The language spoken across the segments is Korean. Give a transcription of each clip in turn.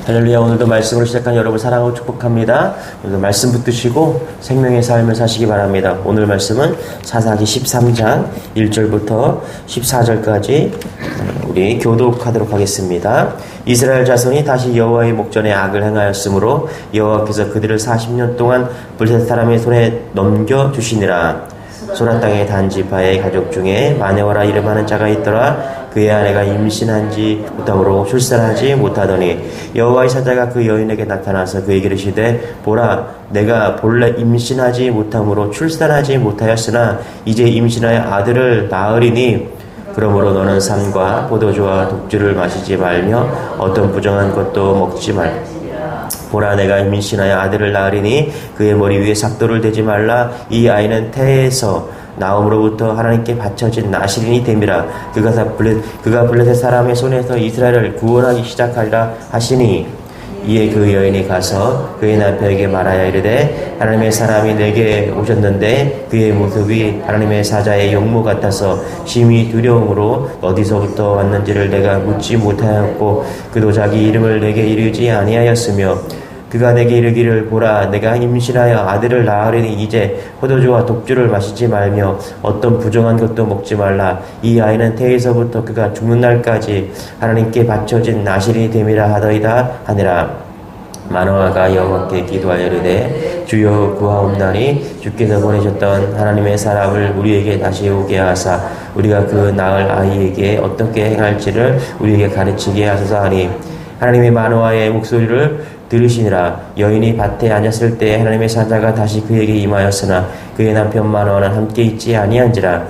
할렐루야. 오늘도 말씀으로 시작한 여러분 사랑하고 축복합니다. 오늘도 말씀 붙드시고 생명의 삶을 사시기 바랍니다. 오늘 말씀은 사사기 13장 1절부터 14절까지 우리 교독하도록 하겠습니다. 이스라엘 자손이 다시 여호와의 목전에 악을 행하였으므로 여호와께서 그들을 40년 동안 블레셋 사람의 손에 넘겨주시니라. 소라 땅의 단지파의 가족 중에 마네오라 이름하는 자가 있더라. 그의 아내가 임신한지 못함으로 출산하지 못하더니 여호와의 사자가 그 여인에게 나타나서 그에게 이르시되 보라 내가 본래 임신하지 못함으로 출산하지 못하였으나 이제 임신하여 아들을 낳으리니 그러므로 너는 산과 포도주와 독주를 마시지 말며 어떤 부정한 것도 먹지 말라. 보라 내가 임신하여 아들을 낳으리니 그의 머리 위에 삭도를 대지 말라. 이 아이는 태에서 나옴으로부터 하나님께 바쳐진 나실인이 됨이라. 그가 블레셋 사람의 손에서 이스라엘을 구원하기 시작하리라 하시니 이에 그 여인이 가서 그의 남편에게 말하여 이르되 하나님의 사람이 내게 오셨는데 그의 모습이 하나님의 사자의 용모 같아서 심히 두려움으로 어디서부터 왔는지를 내가 묻지 못하였고 그도 자기 이름을 내게 이르지 아니하였으며 그가 내게 이르기를 보라 내가 임신하여 아들을 낳으리니 이제 포도주와 독주를 마시지 말며 어떤 부정한 것도 먹지 말라. 이 아이는 태에서부터 그가 죽는 날까지 하나님께 바쳐진 나실이 됨이라 하더이다 하니라. 마노아가 여호와께 기도하여 이르되 주여 구하옵나니 주께서 보내셨던 하나님의 사람을 우리에게 다시 오게 하사 우리가 그 낳을 아이에게 어떻게 행할지를 우리에게 가르치게 하소서 하니 하나님이 마노아의 목소리를 들으시니라. 여인이 밭에 앉았을 때 하나님의 사자가 다시 그에게 임하였으나 그의 남편 마노아는 함께 있지 아니한지라.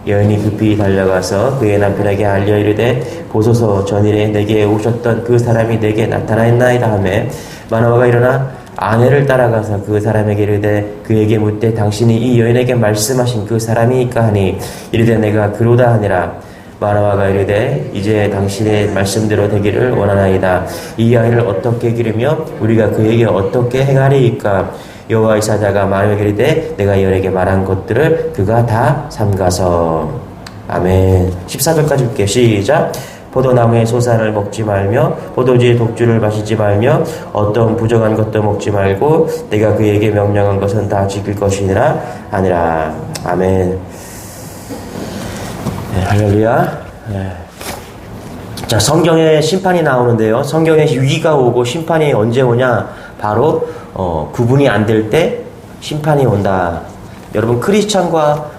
여인이 급히 달려가서 그의 남편에게 알려 이르되 보소서 전일에 내게 오셨던 그 사람이 내게 나타나있나이다 하매 마노아가 일어나 아내를 따라가서 그 사람에게 이르되 그에게 묻되 당신이 이 여인에게 말씀하신 그 사람이니까 하니 이르되 내가 그로다 하니라. 마노아가 이르되 이제 당신의 말씀대로 되기를 원하나이다. 이 아이를 어떻게 기르며 우리가 그에게 어떻게 행하리이까. 여호와의 사자가 마노아에게 이르되 내가 이 여인에게 말한 것들을 그가 다 삼가서. 아멘. 14절까지 볼게요. 시작. 포도나무의 소산을 먹지 말며 포도주의 독주를 마시지 말며 어떤 부정한 것도 먹지 말고 내가 그에게 명령한 것은 다 지킬 것이니라 하니라. 아멘. 네, 할렐루야. 네. 자, 성경에 심판이 나오는데요. 성경에 위기가 오고 심판이 언제 오냐? 바로 구분이 안 될 때 심판이 온다. 여러분 크리스찬과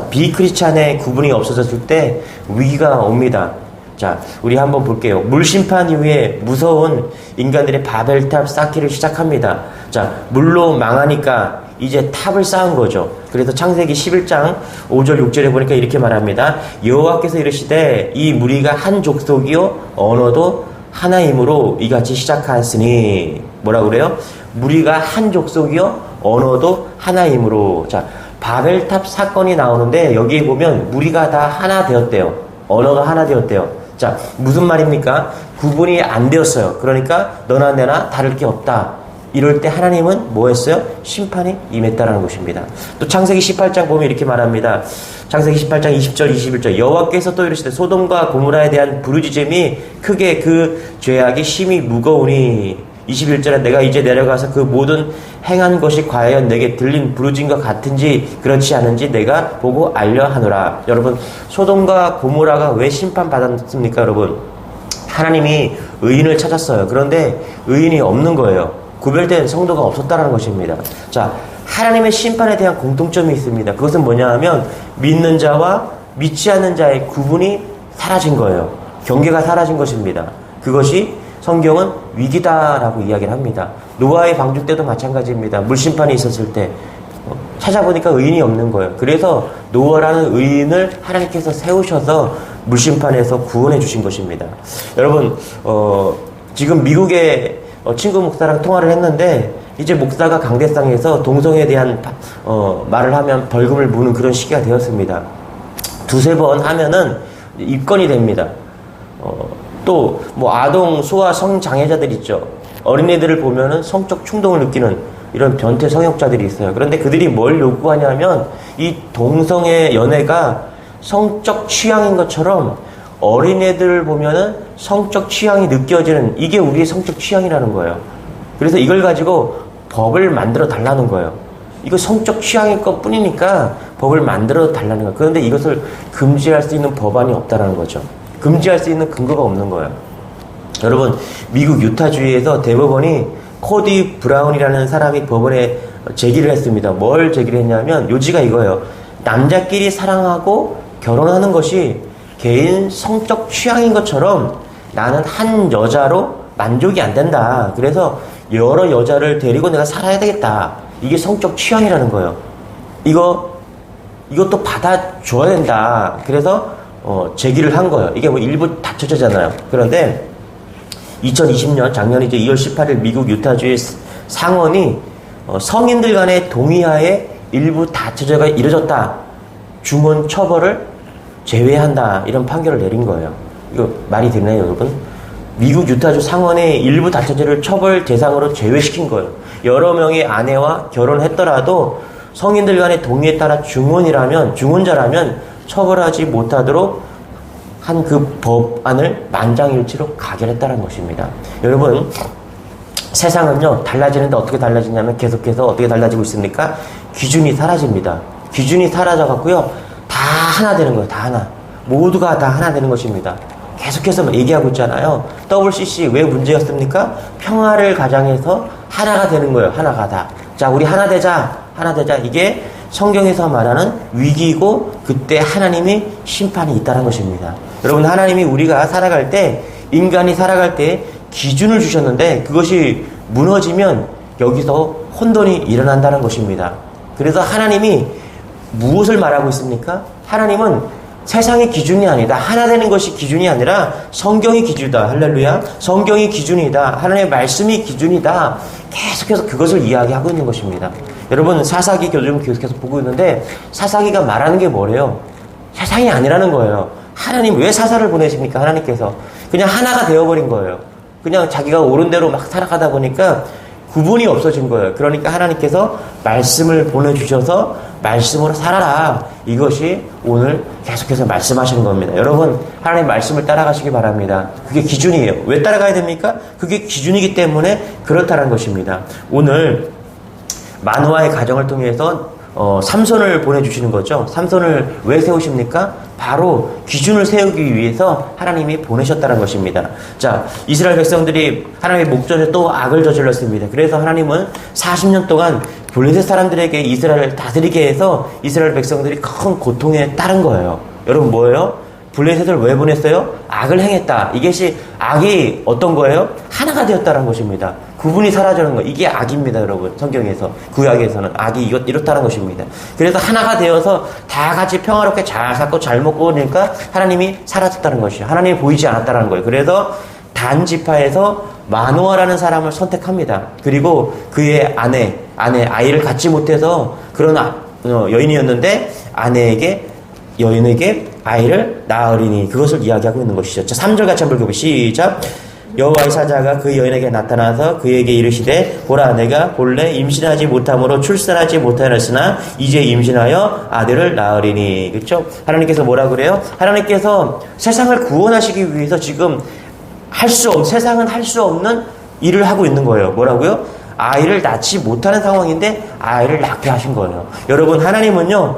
비크리스찬의 구분이 없어졌을 때 위기가 옵니다. 자, 우리 한번 볼게요. 물심판 이후에 무서운 인간들의 바벨탑 쌓기를 시작합니다. 자, 물로 망하니까 이제 탑을 쌓은 거죠. 그래서 창세기 11장 5절 6절에 보니까 이렇게 말합니다. 여호와께서 이르시되 이 무리가 한 족속이요 언어도 하나이므로 이같이 시작하였으니 뭐라고 그래요? 무리가 한 족속이요 언어도 하나이므로. 자, 바벨탑 사건이 나오는데 여기에 보면 무리가 다 하나 되었대요. 언어가 하나 되었대요. 자, 무슨 말입니까? 구분이 안 되었어요. 그러니까 너나 내나 다를 게 없다. 이럴 때 하나님은 뭐 했어요? 심판이 임했다라는 것입니다. 또 창세기 18장 보면 이렇게 말합니다. 창세기 18장 20절 21절 여호와께서 또 이르시되 소돔과 고모라에 대한 부르짖음이 크게 그 죄악이 심히 무거우니 21절에 내가 이제 내려가서 그 모든 행한 것이 과연 내게 들린 부르짖음과 같은지 그렇지 않은지 내가 보고 알려 하노라. 여러분 소돔과 고모라가 왜 심판받았습니까? 여러분 하나님이 의인을 찾았어요. 그런데 의인이 없는 거예요. 구별된 성도가 없었다는 것입니다. 자, 하나님의 심판에 대한 공통점이 있습니다. 그것은 뭐냐 하면 믿는 자와 믿지 않는 자의 구분이 사라진 거예요. 경계가 사라진 것입니다. 그것이 성경은 위기다라고 이야기를 합니다. 노아의 방주 때도 마찬가지입니다. 물심판이 있었을 때 찾아보니까 의인이 없는 거예요. 그래서 노아라는 의인을 하나님께서 세우셔서 물심판에서 구원해 주신 것입니다. 여러분 지금 미국의 친구 목사랑 통화를 했는데 이제 목사가 강대상에서 동성애에 대한 말을 하면 벌금을 무는 그런 시기가 되었습니다. 두세 번 하면은 입건이 됩니다. 또 뭐 아동 소아 성장애자들 있죠. 어린애들을 보면은 성적 충동을 느끼는 이런 변태 성욕자들이 있어요. 그런데 그들이 뭘 요구하냐면 이 동성애 연애가 성적 취향인 것처럼 어린애들 보면은 성적 취향이 느껴지는, 이게 우리의 성적 취향이라는 거예요. 그래서 이걸 가지고 법을 만들어 달라는 거예요. 이거 성적 취향일 것 뿐이니까 법을 만들어 달라는 거예요. 그런데 이것을 금지할 수 있는 법안이 없다는 거죠. 금지할 수 있는 근거가 없는 거예요. 여러분, 미국 유타주에서 대법원이 코디 브라운이라는 사람이 법원에 제기를 했습니다. 뭘 제기를 했냐면 요지가 이거예요. 남자끼리 사랑하고 결혼하는 것이 개인 성적 취향인 것처럼 나는 한 여자로 만족이 안 된다. 그래서 여러 여자를 데리고 내가 살아야 되겠다. 이게 성적 취향이라는 거예요. 이것도 받아줘야 된다. 그래서 제기를 한 거예요. 이게 뭐 일부 다처제잖아요. 그런데 2020년 작년이죠. 2월 18일 미국 유타주의 상원이 성인들 간의 동의하에 일부 다처제가 이뤄졌다. 중원 처벌을 제외한다. 이런 판결을 내린 거예요. 이거 말이 되나요, 여러분? 미국 유타주 상원의 일부 다처제를 처벌 대상으로 제외시킨 거예요. 여러 명의 아내와 결혼했더라도 성인들 간의 동의에 따라 중원자라면 처벌하지 못하도록 한 그 법안을 만장일치로 가결했다는 것입니다. 여러분, 세상은요, 달라지는데 어떻게 달라지냐면 계속해서 어떻게 달라지고 있습니까? 기준이 사라집니다. 기준이 사라져갖고요, 다 하나 되는 거예요. 다 하나. 모두가 다 하나 되는 것입니다. 계속해서 얘기하고 있잖아요. WCC 왜 문제였습니까? 평화를 가장해서 하나가 되는 거예요. 하나가 다. 자, 우리 하나 되자. 하나 되자. 이게 성경에서 말하는 위기이고 그때 하나님이 심판이 있다는 것입니다. 여러분, 하나님이 우리가 살아갈 때, 인간이 살아갈 때 기준을 주셨는데 그것이 무너지면 여기서 혼돈이 일어난다는 것입니다. 그래서 하나님이 무엇을 말하고 있습니까? 하나님은 세상의 기준이 아니다. 하나 되는 것이 기준이 아니라 성경이 기준이다. 할렐루야. 성경이 기준이다. 하나님의 말씀이 기준이다. 계속해서 그것을 이야기하고 있는 것입니다. 여러분, 사사기 요즘 계속해서 보고 있는데 사사기가 말하는 게 뭐래요? 세상이 아니라는 거예요. 하나님 왜 사사를 보내십니까? 하나님께서 그냥 하나가 되어버린 거예요. 그냥 자기가 옳은 대로 막 살아가다 보니까 구분이 없어진 거예요. 그러니까 하나님께서 말씀을 보내주셔서 말씀으로 살아라. 이것이 오늘 계속해서 말씀하시는 겁니다. 여러분, 하나님 말씀을 따라가시기 바랍니다. 그게 기준이에요. 왜 따라가야 됩니까? 그게 기준이기 때문에 그렇다는 것입니다. 오늘 마노아의 가정을 통해서 삼손을 보내주시는 거죠. 삼손을 왜 세우십니까? 바로 기준을 세우기 위해서 하나님이 보내셨다는 것입니다. 자, 이스라엘 백성들이 하나님의 목전에 또 악을 저질렀습니다. 그래서 하나님은 40년 동안 블레셋 사람들에게 이스라엘을 다스리게 해서 이스라엘 백성들이 큰 고통에 따른 거예요. 여러분, 뭐예요? 블레셋을 왜 보냈어요? 악을 행했다. 이것이 악이 어떤 거예요? 하나가 되었다는 것입니다. 구분이 사라지는 거. 이게 악입니다, 여러분. 성경에서. 구약에서는 악이 이렇다는 것입니다. 그래서 하나가 되어서 다 같이 평화롭게 잘 살고 잘 먹고 그러니까 하나님이 사라졌다는 것이에요. 하나님이 보이지 않았다는 거예요. 그래서 단 지파에서 마노아라는 사람을 선택합니다. 그리고 그의 아이를 갖지 못해서 그런 여인이었는데 여인에게 아이를 낳으리니 그것을 이야기하고 있는 것이죠. 자, 3절 같이 한번 읽어보시죠. 시작. 여호와의 사자가 그 여인에게 나타나서 그에게 이르시되 보라, 내가 본래 임신하지 못함으로 출산하지 못하였으나 이제 임신하여 아들을 낳으리니. 그렇죠? 하나님께서 뭐라 그래요? 하나님께서 세상을 구원하시기 위해서 지금 세상은 할 수 없는 일을 하고 있는 거예요. 뭐라고요? 아이를 낳지 못하는 상황인데 아이를 낳게 하신 거예요. 여러분, 하나님은요,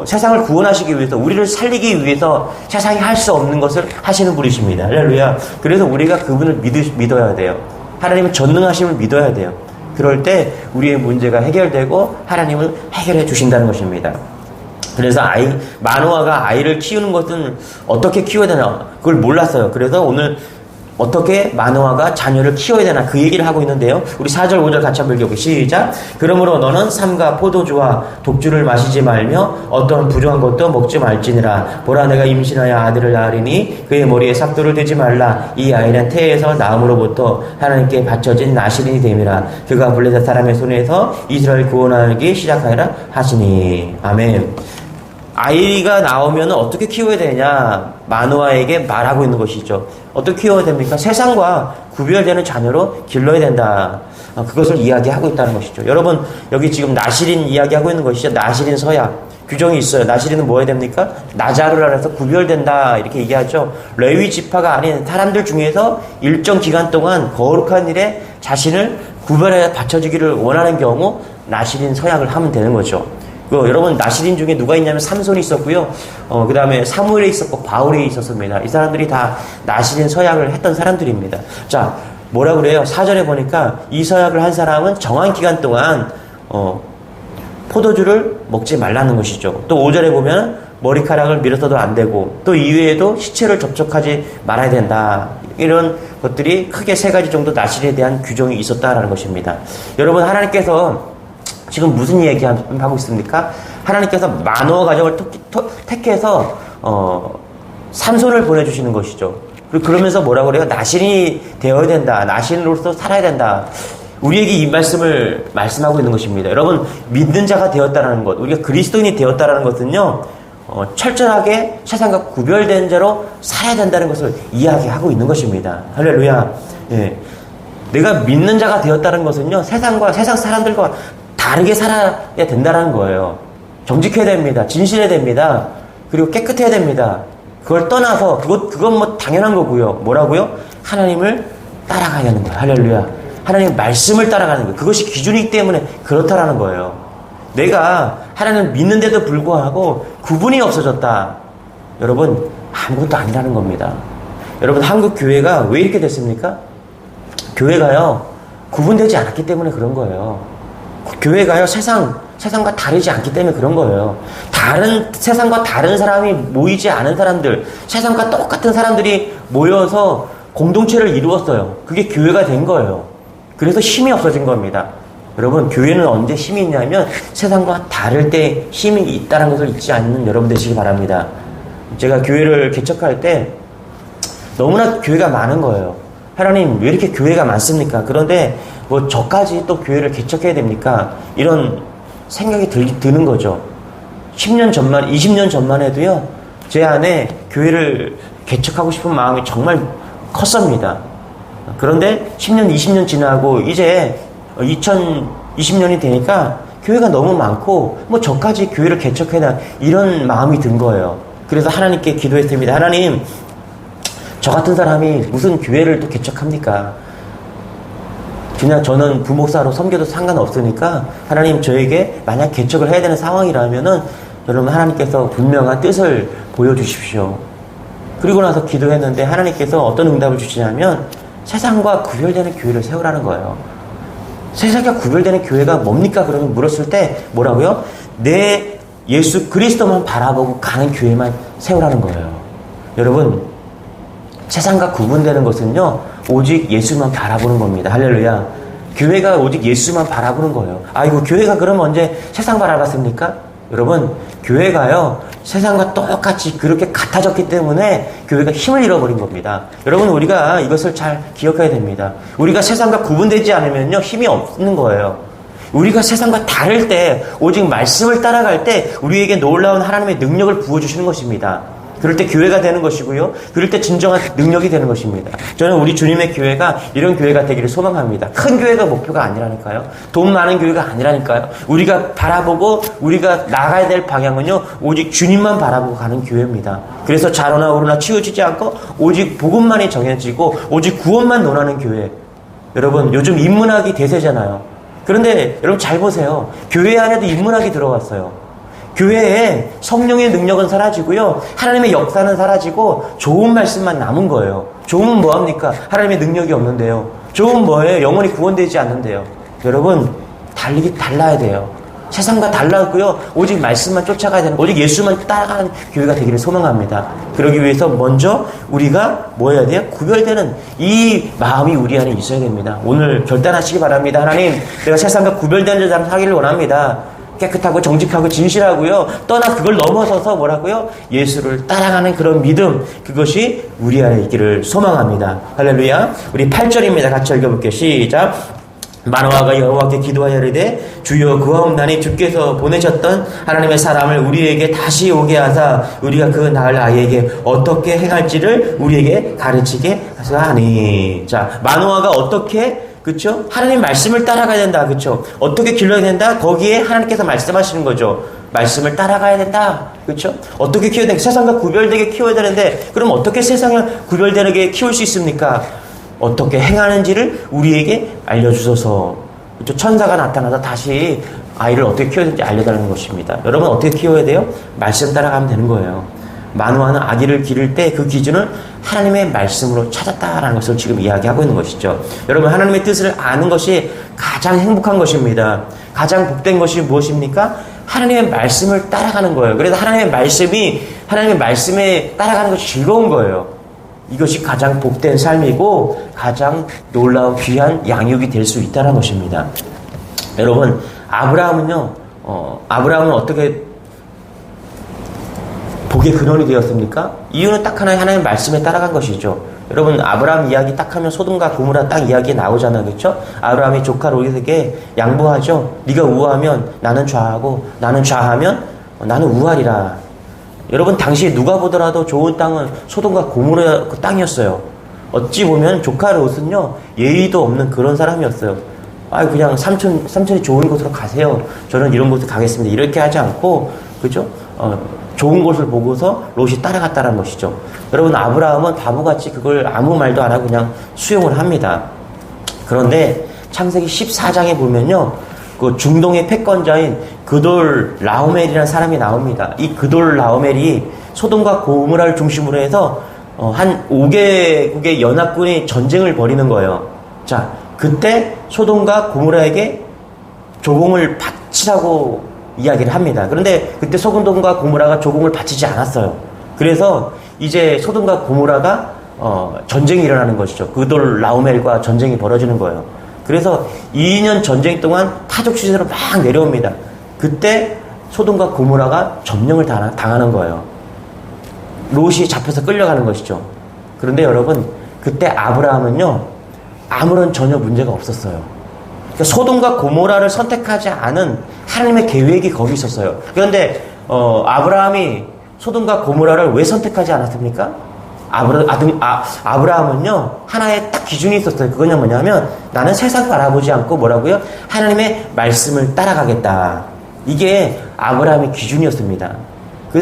세상을 구원하시기 위해서, 우리를 살리기 위해서 세상이 할 수 없는 것을 하시는 분이십니다. 할렐루야. 그래서 우리가 그분을 믿어야 돼요. 하나님은 전능하심을 믿어야 돼요. 그럴 때 우리의 문제가 해결되고 하나님은 해결해 주신다는 것입니다. 그래서 마노아가 아이를 키우는 것은 어떻게 키워야 되나 그걸 몰랐어요. 그래서 오늘 어떻게 마노아가 자녀를 키워야 되나 그 얘기를 하고 있는데요. 우리 4절 5절 같이 한번 읽어보시죠. 시작. 그러므로 너는 삼가 포도주와 독주를 마시지 말며 어떤 부정한 것도 먹지 말지니라. 보라, 내가 임신하여 아들을 낳으리니 그의 머리에 삭도를 대지 말라. 이 아이는 태에서 낳음으로부터 하나님께 바쳐진 나실인이 됨이라. 그가 블레셋 사람의 손에서 이스라엘 구원하기 시작하리라 하시니. 아멘. 아이가 나오면 어떻게 키워야 되냐? 마노아에게 말하고 있는 것이죠. 어떻게 키워야 됩니까? 세상과 구별되는 자녀로 길러야 된다. 그것을 이야기하고 있다는 것이죠. 여러분, 여기 지금 나실인 이야기하고 있는 것이죠. 나실인 서약. 규정이 있어요. 나시린은 뭐 해야 됩니까? 나자르라 해서 구별된다 이렇게 얘기하죠. 레위 지파가 아닌 사람들 중에서 일정 기간 동안 거룩한 일에 자신을 구별해 바쳐주기를 원하는 경우 나시린 서약을 하면 되는 거죠. 여러분 나시린 중에 누가 있냐면 삼손이 있었고요. 그 다음에 사무엘이 있었고 바울이 있었습니다. 이 사람들이 다 나시린 서약을 했던 사람들입니다. 자, 뭐라 그래요? 4절에 보니까 이 서약을 한 사람은 정한 기간 동안 포도주를 먹지 말라는 것이죠. 또 5절에 보면 머리카락을 밀어서도 안 되고 또 이외에도 시체를 접촉하지 말아야 된다. 이런 것들이 크게 3가지 정도 나실에 대한 규정이 있었다라는 것입니다. 여러분 하나님께서 지금 무슨 얘기하고 있습니까? 하나님께서 만호 가정을 택해서 삼손을 보내주시는 것이죠. 그러면서 뭐라고 그래요? 나신이 되어야 된다. 나신으로서 살아야 된다. 우리에게 이 말씀을 말씀하고 있는 것입니다. 여러분 믿는 자가 되었다라는 것, 우리가 그리스도인이 되었다라는 것은요, 철저하게 세상과 구별된 자로 살아야 된다는 것을 이야기하고 있는 것입니다. 할렐루야. 예. 내가 믿는 자가 되었다는 것은요, 세상 사람들과 다르게 살아야 된다는 거예요. 정직해야 됩니다. 진실해야 됩니다. 그리고 깨끗해야 됩니다. 그걸 떠나서 그건 뭐 당연한 거고요. 뭐라고요? 하나님을 따라가야 되는 거예요. 할렐루야. 하나님의 말씀을 따라가는 거예요. 그것이 기준이기 때문에 그렇다라는 거예요. 내가 하나님을 믿는데도 불구하고 구분이 없어졌다. 여러분 아무것도 아니라는 겁니다. 여러분 한국 교회가 왜 이렇게 됐습니까? 교회가요 구분되지 않았기 때문에 그런 거예요. 교회가요 세상과 다르지 않기 때문에 그런 거예요. 세상과 다른 사람이 모이지 않은 사람들, 세상과 똑같은 사람들이 모여서 공동체를 이루었어요. 그게 교회가 된 거예요. 그래서 힘이 없어진 겁니다. 여러분 교회는 언제 힘이 있냐면 세상과 다를 때 힘이 있다는 것을 잊지 않는 여러분 되시기 바랍니다. 제가 교회를 개척할 때 너무나 교회가 많은 거예요. 하나님 왜 이렇게 교회가 많습니까? 그런데 뭐 저까지 또 교회를 개척해야 됩니까? 이런 생각이 드는 거죠. 10년 전만 20년 전만 해도요 제 안에 교회를 개척하고 싶은 마음이 정말 컸습니다. 그런데 10년 20년 지나고 이제 2020년이 되니까 교회가 너무 많고 뭐 저까지 교회를 개척해야 이런 마음이 든 거예요. 그래서 하나님께 기도했습니다. 하나님 저 같은 사람이 무슨 교회를 또 개척합니까? 그냥 저는 부목사로 섬겨도 상관없으니까 하나님 저에게 만약 개척을 해야 되는 상황이라면은 여러분 하나님께서 분명한 뜻을 보여주십시오. 그리고 나서 기도했는데 하나님께서 어떤 응답을 주시냐면 세상과 구별되는 교회를 세우라는 거예요. 세상과 구별되는 교회가 뭡니까? 그러면 물었을 때 뭐라고요? 내 예수 그리스도만 바라보고 가는 교회만 세우라는 거예요. 여러분 세상과 구분되는 것은요 오직 예수만 바라보는 겁니다. 할렐루야. 교회가 오직 예수만 바라보는 거예요. 아이고 교회가 그러면 언제 세상 바라봤습니까? 여러분 교회가요 세상과 똑같이 그렇게 같아졌기 때문에 교회가 힘을 잃어버린 겁니다. 여러분 우리가 이것을 잘 기억해야 됩니다. 우리가 세상과 구분되지 않으면요 힘이 없는 거예요. 우리가 세상과 다를 때 오직 말씀을 따라갈 때 우리에게 놀라운 하나님의 능력을 부어주시는 것입니다. 그럴 때 교회가 되는 것이고요. 그럴 때 진정한 능력이 되는 것입니다. 저는 우리 주님의 교회가 이런 교회가 되기를 소망합니다. 큰 교회가 목표가 아니라니까요. 돈 많은 교회가 아니라니까요. 우리가 바라보고 우리가 나가야 될 방향은요. 오직 주님만 바라보고 가는 교회입니다. 그래서 좌로나 우로나 치우치지 않고 오직 복음만이 정해지고 오직 구원만 논하는 교회. 여러분 요즘 인문학이 대세잖아요. 그런데 여러분 잘 보세요. 교회 안에도 인문학이 들어왔어요. 교회에 성령의 능력은 사라지고요. 하나님의 역사는 사라지고 좋은 말씀만 남은 거예요. 좋으면 뭐합니까? 하나님의 능력이 없는데요. 좋으면 뭐예요? 영원히 구원되지 않는데요. 여러분 달라야 돼요. 세상과 달라고요. 오직 말씀만 쫓아가야 되는 오직 예수만 따라가는 교회가 되기를 소망합니다. 그러기 위해서 먼저 우리가 뭐 해야 돼요? 구별되는 이 마음이 우리 안에 있어야 됩니다. 오늘 결단하시기 바랍니다. 하나님 내가 세상과 구별된 자로 살기를 원합니다. 깨끗하고 정직하고 진실하고요. 떠나 그걸 넘어서서 뭐라고요? 예수를 따라가는 그런 믿음, 그것이 우리 안에 있기를 소망합니다. 할렐루야. 우리 8절입니다. 같이 읽어볼게요. 시작. 마노아가 여호와께 기도하여 이르되 주여 구하옵나니 주께서 보내셨던 하나님의 사람을 우리에게 다시 오게 하사 우리가 그 낳을 아이에게 어떻게 행할지를 우리에게 가르치게 하사 하니. 자, 마노아가 어떻게 그쵸? 하나님 말씀을 따라가야 된다. 그쵸? 어떻게 길러야 된다? 거기에 하나님께서 말씀하시는 거죠. 말씀을 따라가야 된다. 그쵸? 어떻게 키워야 된다? 세상과 구별되게 키워야 되는데, 그럼 어떻게 세상을 구별되게 키울 수 있습니까? 어떻게 행하는지를 우리에게 알려주셔서, 그쵸? 천사가 나타나서 다시 아이를 어떻게 키워야 되는지 알려달라는 것입니다. 여러분 어떻게 키워야 돼요? 말씀 따라가면 되는 거예요. 만화는 아기를 기를 때 그 기준을 하나님의 말씀으로 찾았다라는 것을 지금 이야기하고 있는 것이죠. 여러분 하나님의 뜻을 아는 것이 가장 행복한 것입니다. 가장 복된 것이 무엇입니까? 하나님의 말씀을 따라가는 거예요. 그래서 하나님의 말씀에 따라가는 것이 즐거운 거예요. 이것이 가장 복된 삶이고 가장 놀라운 귀한 양육이 될 수 있다는 것입니다. 여러분 아브라함은 어떻게 복의 근원이 되었습니까? 이유는 딱 하나의 하나님의 말씀에 따라간 것이죠. 여러분 아브라함 이야기 딱 하면 소돔과 고모라 딱 이야기 나오잖아요. 그렇죠? 아브라함이 조카 롯에게 양보하죠. 네가 우하면 나는 좌하고 나는 좌하면 나는 우하리라. 여러분 당시에 누가 보더라도 좋은 땅은 소돔과 고모라 그 땅이었어요. 어찌 보면 조카 롯은요 예의도 없는 그런 사람이었어요. 그냥 삼촌이 좋은 곳으로 가세요. 저는 이런 곳에 가겠습니다. 이렇게 하지 않고 그죠? 좋은 곳을 보고서 롯이 따라갔다는 것이죠. 여러분 아브라함은 바보같이 그걸 아무 말도 안 하고 그냥 수용을 합니다. 그런데 창세기 14장에 보면요, 그 중동의 패권자인 그돌 라오멜이라는 사람이 나옵니다. 이 그돌 라오멜이 소돔과 고모라를 중심으로 해서 한 5개국의 연합군이 전쟁을 벌이는 거예요. 자, 그때 소돔과 고모라에게 조공을 바치라고 이야기를 합니다. 그런데 그때 소돔과 고모라가 조공을 바치지 않았어요. 그래서 이제 소돔과 고모라가 전쟁이 일어나는 것이죠. 그돌 라오멜과 전쟁이 벌어지는 거예요. 그래서 2년 전쟁 동안 타족 시대로 막 내려옵니다. 그때 소돔과 고모라가 점령을 당하는 거예요. 롯이 잡혀서 끌려가는 것이죠. 그런데 여러분 그때 아브라함은요 아무런 전혀 문제가 없었어요. 그러니까 소돔과 고모라를 선택하지 않은 하나님의 계획이 거기 있었어요. 그런데 아브라함이 소돔과 고모라를 왜 선택하지 않았습니까? 아브라함은요 하나의 딱 기준이 있었어요. 그건 뭐냐면 나는 세상을 알아보지 않고 뭐라고요? 하나님의 말씀을 따라가겠다. 이게 아브라함의 기준이었습니다.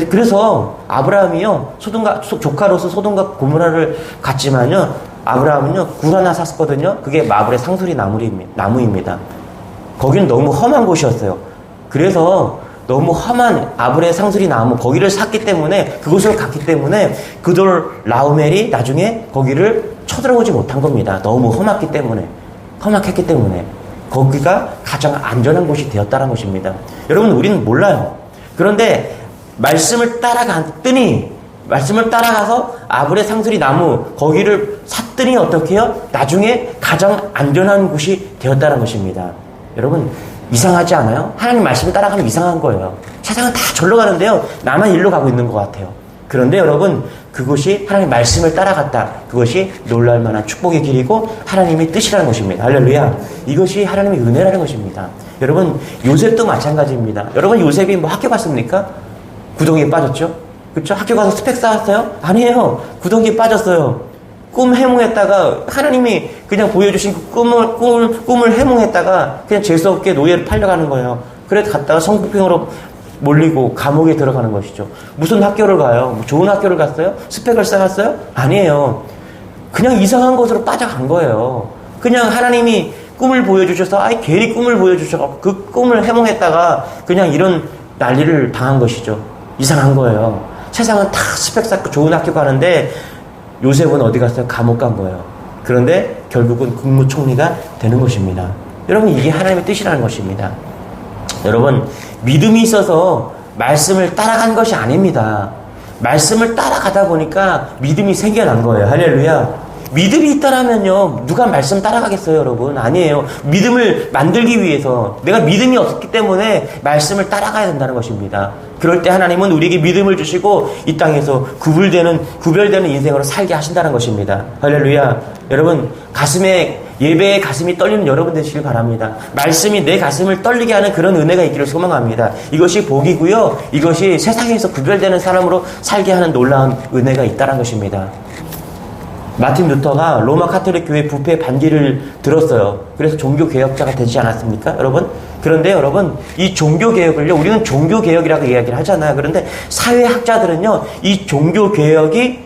그래서 아브라함이요 조카로서 소돔과 고모라를 갔지만요 아브라함은요 굴 하나 샀거든요. 그게 마블의 상수리 나무입니다. 거기는 너무 험한 곳이었어요. 그래서 너무 험한 아브라의 상수리 나무 거기를 샀기 때문에 그곳을 갔기 때문에 그돌 라오멜이 나중에 거기를 쳐들어오지 못한 겁니다. 너무 험했기 때문에 거기가 가장 안전한 곳이 되었다는 것입니다. 여러분 우리는 몰라요. 그런데 말씀을 따라가서 아브라의 상수리 나무 거기를 샀더니 어떻게 해요? 나중에 가장 안전한 곳이 되었다는 것입니다. 여러분 이상하지 않아요? 하나님 말씀을 따라가면 이상한 거예요. 세상은 다 절로 가는데요 나만 일로 가고 있는 것 같아요. 그런데 여러분 그것이 하나님 말씀을 따라갔다. 그것이 놀랄 만한 축복의 길이고 하나님의 뜻이라는 것입니다. 할렐루야. 이것이 하나님의 은혜라는 것입니다. 여러분 요셉도 마찬가지입니다. 여러분 요셉이 뭐 학교 갔습니까? 구덩이에 빠졌죠? 그렇죠? 학교 가서 스펙 쌓았어요? 아니에요. 구덩이에 빠졌어요. 꿈 해몽했다가 하나님이 그냥 보여주신 그 꿈을 해몽했다가 그냥 재수없게 노예로 팔려가는 거예요. 그래서 갔다가 성폭행으로 몰리고 감옥에 들어가는 것이죠. 무슨 학교를 가요? 좋은 학교를 갔어요? 스펙을 쌓았어요? 아니에요. 그냥 이상한 곳으로 빠져간 거예요. 그냥 하나님이 꿈을 보여주셔서 괜히 꿈을 보여주셔서 그 꿈을 해몽했다가 그냥 이런 난리를 당한 것이죠. 이상한 거예요. 세상은 다 스펙 쌓고 좋은 학교 가는데 요셉은 어디 갔어요? 감옥 간 거예요. 그런데 결국은 국무총리가 되는 것입니다. 여러분 이게 하나님의 뜻이라는 것입니다. 여러분 믿음이 있어서 말씀을 따라간 것이 아닙니다. 말씀을 따라가다 보니까 믿음이 생겨난 거예요. 할렐루야. 믿음이 있다라면요 누가 말씀 따라가겠어요 여러분? 아니에요. 믿음을 만들기 위해서 내가 믿음이 없기 때문에 말씀을 따라가야 된다는 것입니다. 그럴 때 하나님은 우리에게 믿음을 주시고 이 땅에서 구별되는 인생으로 살게 하신다는 것입니다. 할렐루야. 여러분 예배의 가슴이 떨리는 여러분 되시길 바랍니다. 말씀이 내 가슴을 떨리게 하는 그런 은혜가 있기를 소망합니다. 이것이 복이고요 이것이 세상에서 구별되는 사람으로 살게 하는 놀라운 은혜가 있다는 것입니다. 마틴 루터가 로마 카톨릭 교회 부패 반기를 들었어요. 그래서 종교 개혁자가 되지 않았습니까, 여러분? 그런데 여러분, 이 종교 개혁을요, 우리는 종교 개혁이라고 이야기를 하잖아요. 그런데 사회학자들은요, 이 종교 개혁이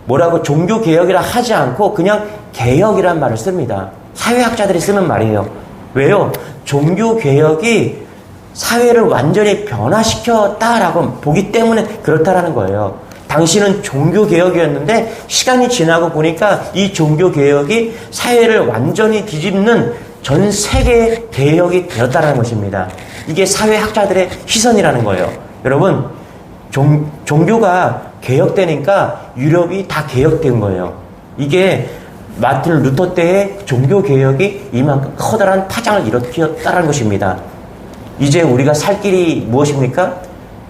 뭐라고 종교 개혁이라 하지 않고 그냥 개혁이란 말을 씁니다. 사회학자들이 쓰는 말이에요. 왜요? 종교 개혁이 사회를 완전히 변화시켰다라고 보기 때문에 그렇다라는 거예요. 당시는 종교개혁이었는데 시간이 지나고 보니까 이 종교개혁이 사회를 완전히 뒤집는 전 세계 개혁이 되었다는 것입니다. 이게 사회학자들의 시선이라는 거예요. 여러분, 종교가 개혁되니까 유럽이 다 개혁된 거예요. 이게 마틴 루터 때의 종교개혁이 이만큼 커다란 파장을 일으켰다는 것입니다. 이제 우리가 살 길이 무엇입니까?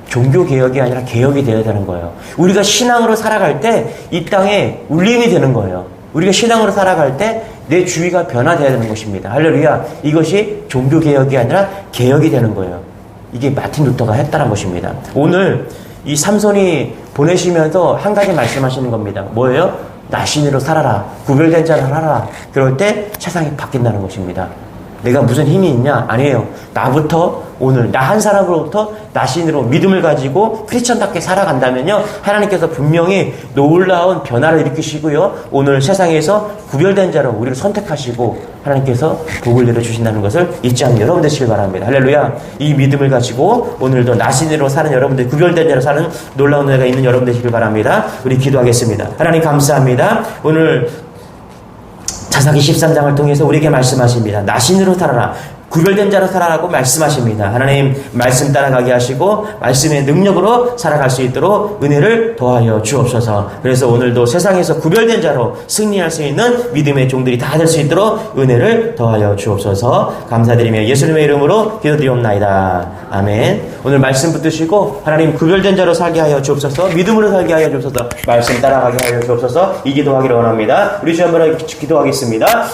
종교개혁이 아니라 개혁이 되어야 되는 거예요. 우리가 신앙으로 살아갈 때 이 땅에 울림이 되는 거예요. 우리가 신앙으로 살아갈 때 내 주위가 변화되어야 되는 것입니다. 할렐루야. 이것이 종교개혁이 아니라 개혁이 되는 거예요. 이게 마틴 루터가 했다는 것입니다. 오늘 이 삼손이 보내시면서 한 가지 말씀하시는 겁니다. 뭐예요? 나신으로 살아라. 구별된 자를 하라. 그럴 때 세상이 바뀐다는 것입니다. 내가 무슨 힘이 있냐? 아니에요. 나부터 오늘 나 한 사람으로부터 나신으로 믿음을 가지고 크리스천답게 살아간다면요, 하나님께서 분명히 놀라운 변화를 일으키시고요, 오늘 세상에서 구별된 자로 우리를 선택하시고 하나님께서 복을 내려주신다는 것을 잊지 않는 여러분 되시길 바랍니다. 할렐루야. 이 믿음을 가지고 오늘도 나신으로 사는 여러분들, 구별된 자로 사는 놀라운 은혜가 있는 여러분 되시길 바랍니다. 우리 기도하겠습니다. 하나님 감사합니다. 오늘 사사기 13장을 통해서 우리에게 말씀하십니다. 나신으로 살아라. 구별된 자로 살아라고 말씀하십니다. 하나님 말씀 따라가게 하시고 말씀의 능력으로 살아갈 수 있도록 은혜를 더하여 주옵소서. 그래서 오늘도 세상에서 구별된 자로 승리할 수 있는 믿음의 종들이 다 될 수 있도록 은혜를 더하여 주옵소서. 감사드리며 예수님의 이름으로 기도드리옵나이다. 아멘. 오늘 말씀 붙드시고 하나님 구별된 자로 살게 하여 주옵소서. 믿음으로 살게 하여 주옵소서. 말씀 따라가게 하여 주옵소서. 이 기도하기를 원합니다. 우리 주 한번 기도하겠습니다.